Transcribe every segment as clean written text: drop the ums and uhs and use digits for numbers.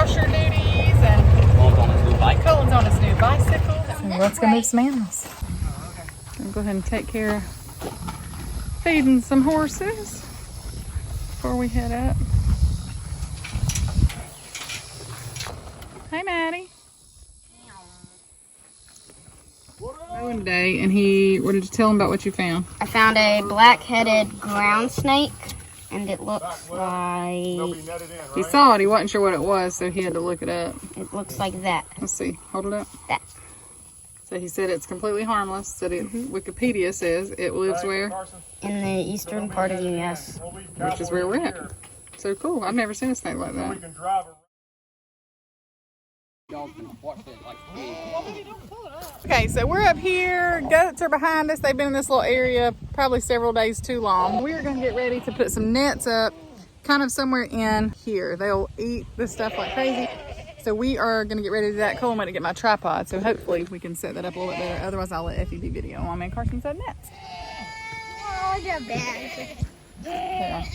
washer duties, and Colin's on his new bicycle. So let's go move some animals. We'll go ahead and take care of feeding some horses before we head up. Hey, Maddie. Mowing day, and what did you tell him about what you found? I found a black-headed ground snake, and it looks like... He saw it, he wasn't sure what it was, so he had to look it up. It looks like that. Let's see, hold it up. That. So he said it's completely harmless. So Wikipedia says it lives where? In the eastern part of the U.S. Which is where we're at. So cool, I've never seen a snake like that. Okay, so we're up here. Goats are behind us. They've been in this little area probably several days too long. We're gonna get ready to put some nets up kind of somewhere in here. They'll eat this stuff like crazy. So we are gonna get ready to do that. Cole went to get my tripod, so hopefully we can set that up a little bit better. Otherwise I'll let Effie do video on me and Carson set nets. Oh, they're bad. Yeah.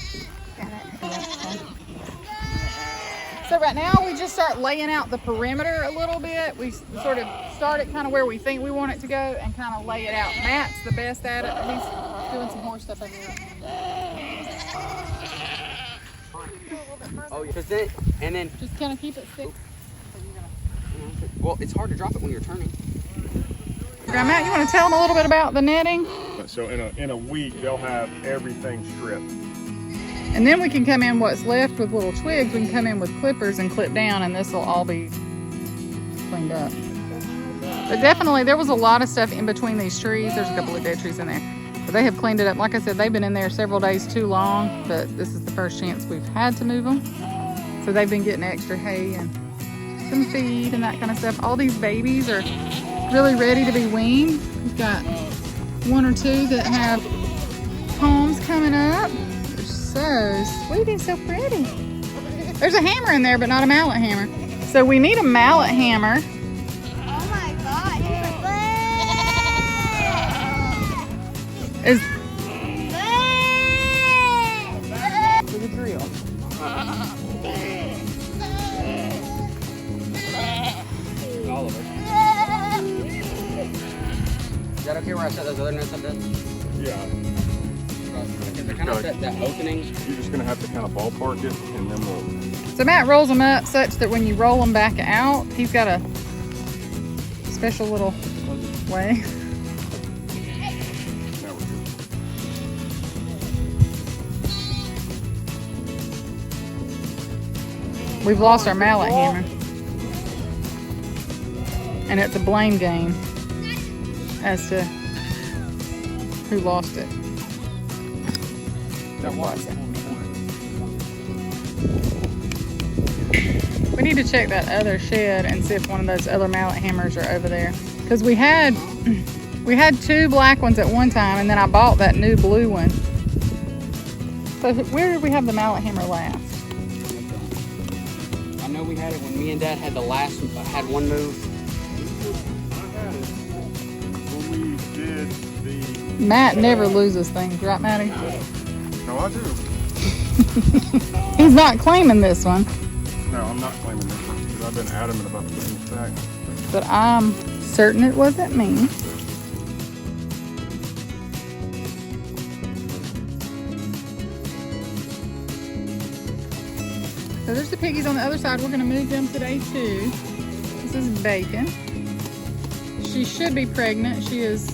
So right now we just start laying out the perimeter a little bit. We sort of start it kind of where we think we want it to go and kind of lay it out. Matt's the best at it. He's doing some horse stuff over here. Oh, because then, and then... Just kind of keep it stick. Well, it's hard to drop it when you're turning. Matt, you want to tell them a little bit about the netting? So in a week, they'll have everything stripped. And then we can come in what's left with little twigs. We can come in with clippers and clip down, and this will all be cleaned up. But definitely, there was a lot of stuff in between these trees. There's a couple of dead trees in there. But they have cleaned it up. Like I said, they've been in there several days too long, but this is the first chance we've had to move them. So they've been getting extra hay and some feed and that kind of stuff. All these babies are really ready to be weaned. We've got one or two that have palms coming up. So sweet and so pretty. There's a hammer in there, but not a mallet hammer. So we need a mallet hammer. Oh my God! Is for the drill. All of it. Is that okay where I set those other nets up there? Yeah. Because they're kind of that opening. You're just gonna have to kind of ballpark it, and then we'll... So Matt rolls them up such that when you roll them back out, he's got a special little way. Now we're good. We've lost our mallet hammer. And it's a blame game as to who lost it. That was it. We need to check that other shed and see if one of those other mallet hammers are over there. Because we had two black ones at one time, and then I bought that new blue one. So where did we have the mallet hammer last? I know we had it when me and Dad had had one move. I had it when we did the... Matt never loses things, right, Matty? No, I do. He's not claiming this one. No, I'm not claiming this one because I've been adamant about putting this back. But I'm certain it wasn't me. So there's the piggies on the other side. We're going to move them today too. This is Bacon. She should be pregnant. She has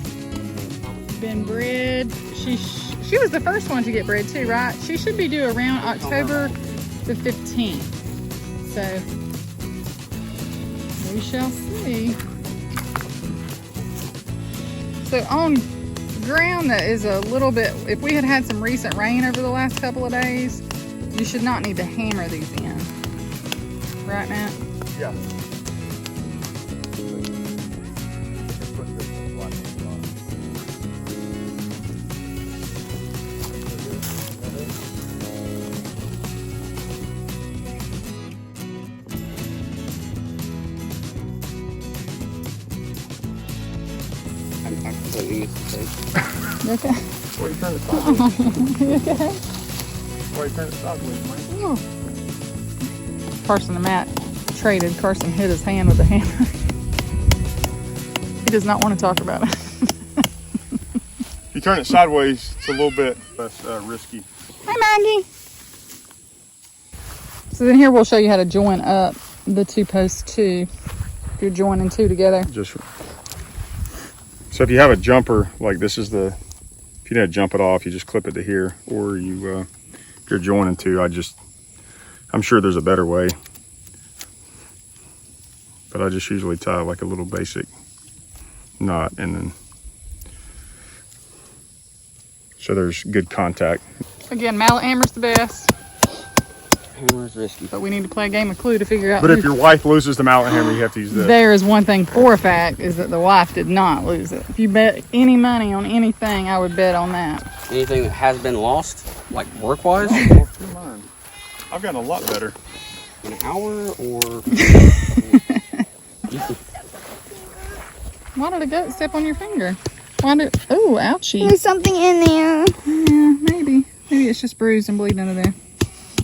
been bred. She was the first one to get bred too, right? She should be due around October the 15th. So we shall see. So on ground that is a little bit, if we had had some recent rain over the last couple of days, you should not need to hammer these in. Right, Matt? Yeah. I'm completely used to this. You okay? Why you turn it sideways? You okay? Why you turn it sideways, man? Oh. Carson and Matt traded. Carson hit his hand with the hammer. He does not want to talk about it. If you turn it sideways, it's a little bit less risky. Hi, Maggie. So then here we'll show you how to join up the two posts too. If you're joining two together. So if you have a jumper, like this is if you didn't jump it off, you just clip it to here, or if you're joining two, I'm sure there's a better way, but I just usually tie like a little basic knot, and then so there's good contact. Again, mallet hammer's the best, Hammer's risky. but we need to play a game of Clue to figure out. But if your wife loses the mallet hammer, you have to use this. There is one thing for a fact, is that the wife did not lose it. If you bet any money on anything, I would bet on that. Anything that has been lost, like work-wise, Well, come on. I've gotten a lot better. an hour or... Why did a goat step on your finger? Oh, ouchie. There's something in there. Yeah, maybe. Maybe it's just bruised and bleeding under there.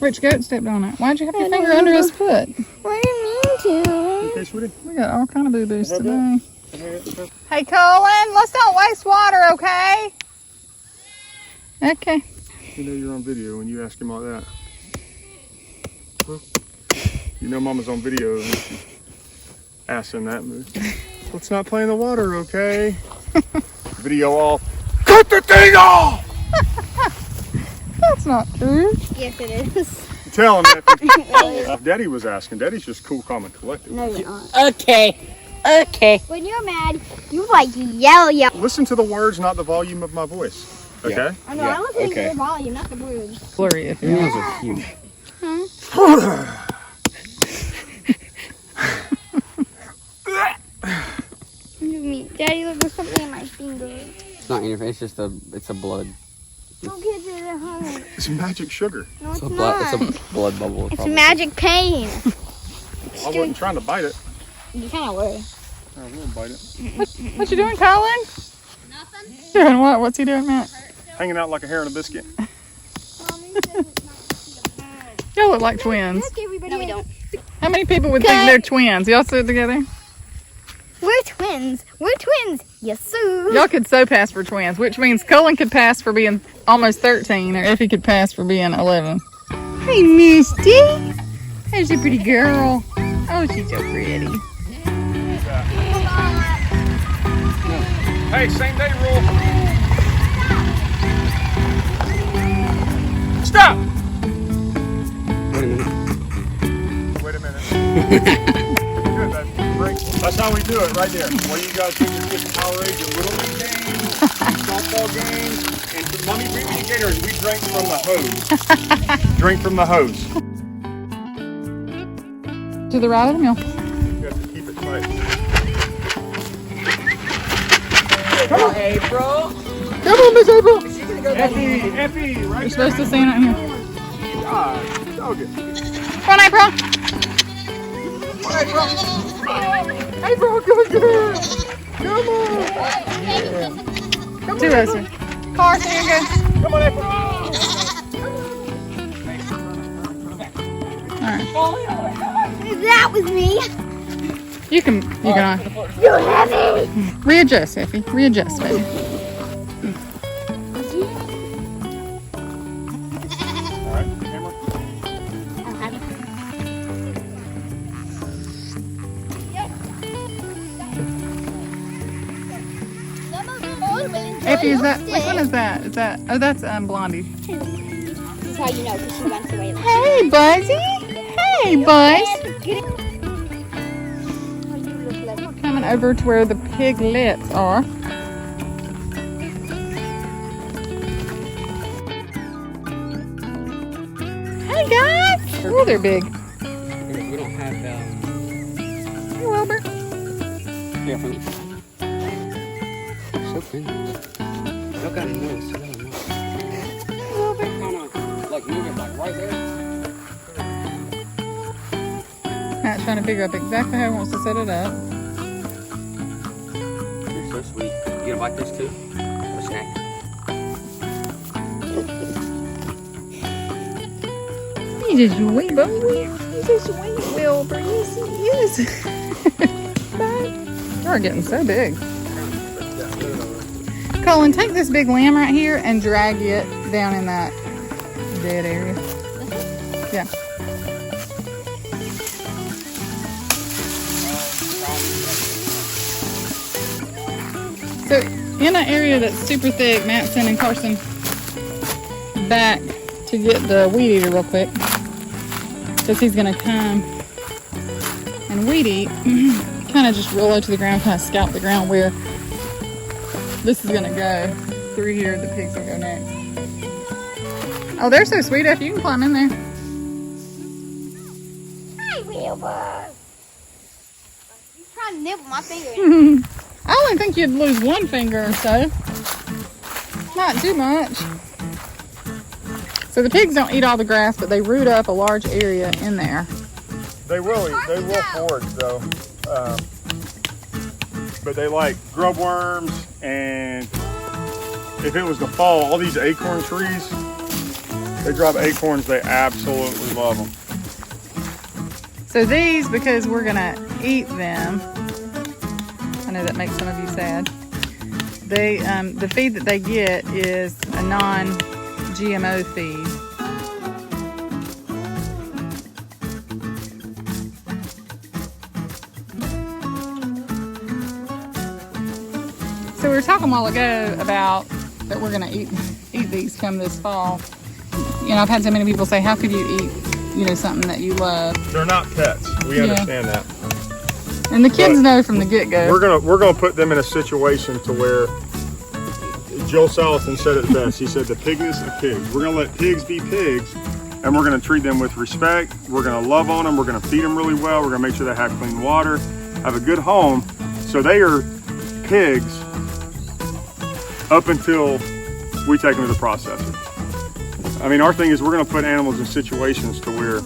Which goat stepped on it? Why'd you have your finger under his foot? What do you mean to? Okay, sweetie. We got all kind of boo-boos today. Hey, Colin, let's not waste water, okay? Okay. You know you're on video when you ask him like that. Well, you know Mama's on video and she asks in that mood. Let's not play in the water, okay? Video off. Cut the thing off! That's not true. Yes, it is. Tell him that. Daddy was asking. Daddy's just cool, calm, and collected. No, you're not. Okay. Okay. When you're mad, you like yell. Listen to the words, not the volume of my voice. Okay? Yeah. I know, Yeah, I listen to okay. your volume, not the words. Blurry if you Your want. nails are huge. Daddy, look, there's something in my finger. It's not in your face, it's a blood. Don't get it at home. It's magic sugar. No, It's it's a not. blood bubble. It's probably. magic pain. I wasn't trying to bite it. You kind of were. I will bite it. What you doing, Colin? Nothing. Doing what? What's he doing, Matt? Hanging out like a hair in a biscuit. Y'all look like twins. No, we don't. How many people would think they're twins? Y'all sit together? We're twins. We're twins. Yes, sir. Y'all could so pass for twins, which means Colin could pass for being almost 13, or if he could pass for being 11. Hey, Misty. There's a pretty girl. Oh, she's so pretty. Hey, same day rule. Stop! Wait a minute. Wait a minute. Good, that's how we do it right there. While you guys do your kids Powerade, your little league games, softball games, and mommy bring me the Gatorade. We drank from the hose. Drink from the hose. To the right of the mill. You have to keep it tight. Come on, April. Come on, Miss April. Effie, right You're supposed to stand right here. God, dog it. Come on, April. April, come on, come on. Two of us. Carson, here you go. Come on, April. That was me. You can. You're heavy. Readjust, Effie. Readjust, baby. All right, camera. Effie, is that? Which one is that? Is that? Oh, that's Blondie. This is how you know, because she runs away. Hey, Buzzy. Hey, Buzz. Coming over to where the piglets are. Hey, guys. Oh, they're big. We don't have Hey, Wilbur. yeah, from so thin. Look at him nose. Like move it like right there. Matt's trying to figure out exactly how he wants to set it up. You're so sweet. You gonna bite this too? A snack. You just wait, boy. a sweet Wilbur. Yes, he is. They're getting so big. Colin, take this big lamb right here and drag it down in that dead area. Yeah. So in an area that's super thick, Matt's sending Carson back to get the weed eater real quick. Because he's gonna come and weed eat, kind of just roll low to the ground, kind of scout the ground where this is gonna go. Through here, the pigs will go next. Oh, they're so sweet, F. You can climb in there. Hi, Wilbur. He's trying to nibble my finger. I only think you'd lose one finger or so. Not too much. So the pigs don't eat all the grass, but they root up a large area in there. They will eat. They will forage though. But they like grub worms, and if it was the fall, all these acorn trees, they drop acorns. They absolutely love them. So these, because we're gonna eat them, I know that makes some of you sad. They, the feed that they get is a non-GMO feed. So we were talking a while ago about that we're gonna eat these come this fall. You know, I've had so many people say, how could you eat, you know, something that you love? They're not pets. We understand that. And the kids But know from the get-go. We're gonna put them in a situation to where Joel Salatin said it best. He said the pigness of pigs. We're gonna let pigs be pigs, and we're gonna treat them with respect. We're gonna love on them. We're gonna feed them really well. We're gonna make sure they have clean water, have a good home. So they are pigs up until we take them to the processor. I mean, our thing is we're going to put animals in situations to where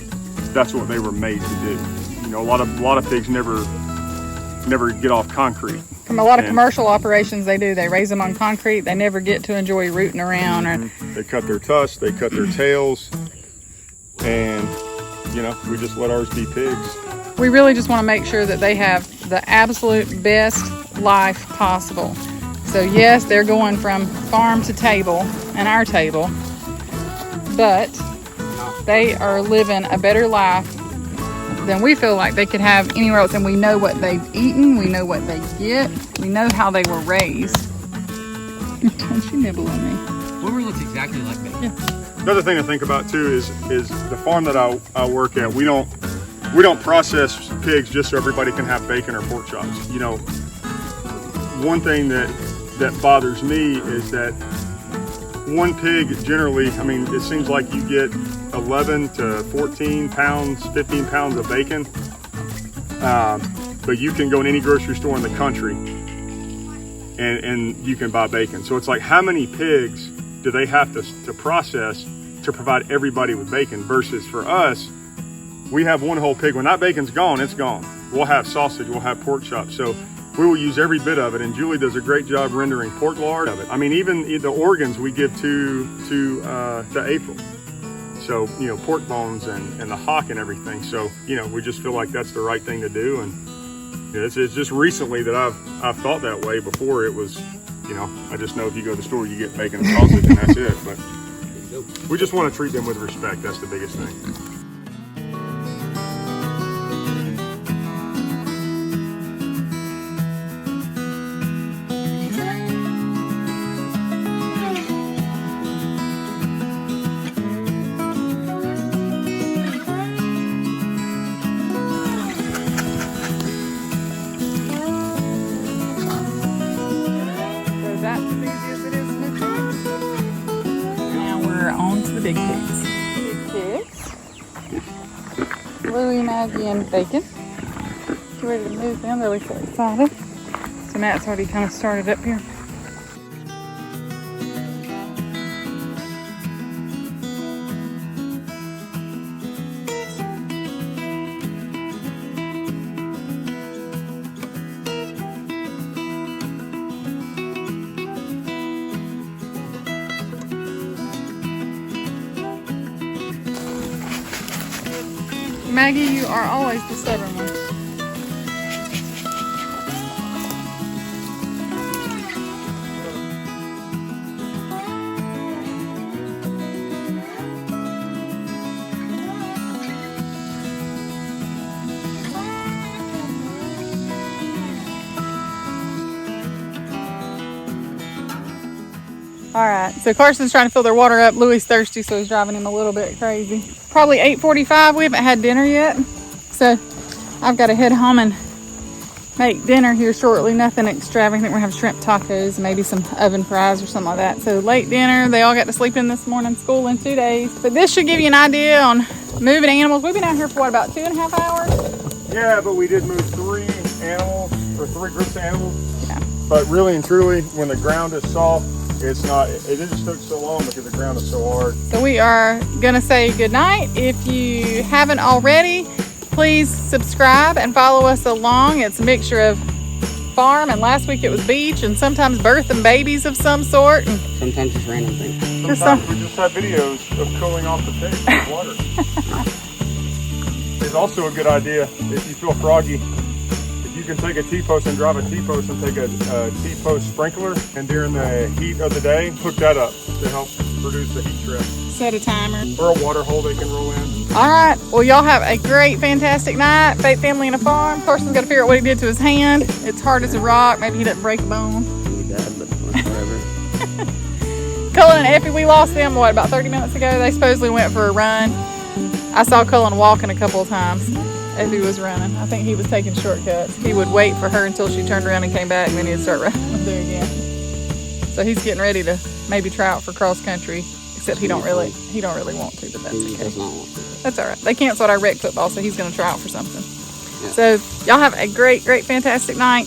that's what they were made to do. You know, a lot of pigs never get off concrete. From a lot of commercial operations, they do. They raise them on concrete. They never get to enjoy rooting around. Or They cut their tusks, they cut their tails, and you know, we just let ours be pigs. we really just want to make sure that they have the absolute best life possible. So yes, they're going from farm to table and our table, but they are living a better life than we feel like they could have anywhere else. And we know what they've eaten, we know what they get, we know how they were raised. Don't you nibble on me. Wilbur looks exactly like me. Yeah. Another thing to think about too is the farm that I work at. We don't process pigs just so everybody can have bacon or pork chops. You know, one thing that bothers me is that one pig generally, I mean, it seems like you get 11 to 14 pounds, 15 pounds of bacon, but you can go in any grocery store in the country and you can buy bacon. So it's like, how many pigs do they have to process to provide everybody with bacon? Versus for us, we have one whole pig. When that bacon's gone, it's gone. We'll have sausage, we'll have pork chops. So we will use every bit of it, and Julie does a great job rendering pork lard of it. I mean, even the organs we give to April. So, you know, pork bones and the hock and everything. So, you know, we just feel like that's the right thing to do. And you know, it's just recently that I've thought that way. Before it was, you know, I just know if you go to the store, you get bacon and sausage and that's it. But we just want to treat them with respect. That's the biggest thing. Big pigs. Big pigs. Louie, Maggie, and Bacon. Get ready to move them. They're so excited. So Matt's already kind of started up here. Maggie, you are always the stubborn one. All right, so Carson's trying to fill their water up. Louie's thirsty, so he's driving him a little bit crazy. Probably 8:45. We haven't had dinner yet, so I've got to head home and make dinner here shortly. Nothing extravagant. We're gonna have shrimp tacos, maybe some oven fries or something like that. So late dinner. They all got to sleep in this morning. School in 2 days. But this should give you an idea on moving animals. We've been out here for what, about 2.5 hours? Yeah, but we did move 3 animals, or 3 groups of animals. Yeah. But really and truly, when the ground is soft, it's not, it just took so long because the ground is so hard. So we are gonna say goodnight. If you haven't already, please subscribe and follow us along. It's a mixture of farm, and last week it was beach, and sometimes birthing babies of some sort. And Sometimes just random things. Sometimes we just have videos of cooling off the pig with water. It's also a good idea if you feel froggy. You can take a T-post and drive a T-post and take a T-post sprinkler, and during the heat of the day, hook that up to help reduce the heat stress. set a timer. Or a water hole they can roll in. All right. Well, y'all have a great, fantastic night. Faith Family and a Farm. Carson's got to figure out what he did to his hand. It's hard as a rock. Maybe he didn't break a bone. He died, but whatever. Cullen and Effie, we lost them, what, about 30 minutes ago? They supposedly went for a run. I saw Cullen walking a couple of times. Effie was running. I think he was taking shortcuts. He would wait for her until she turned around and came back, and then he'd start running with her again. So he's getting ready to maybe try out for cross country, except he don't really want to, but that's He okay. does not want to. That's all right. They canceled our rec football, so he's going to try out for something. Yeah. So y'all have a great, great, fantastic night.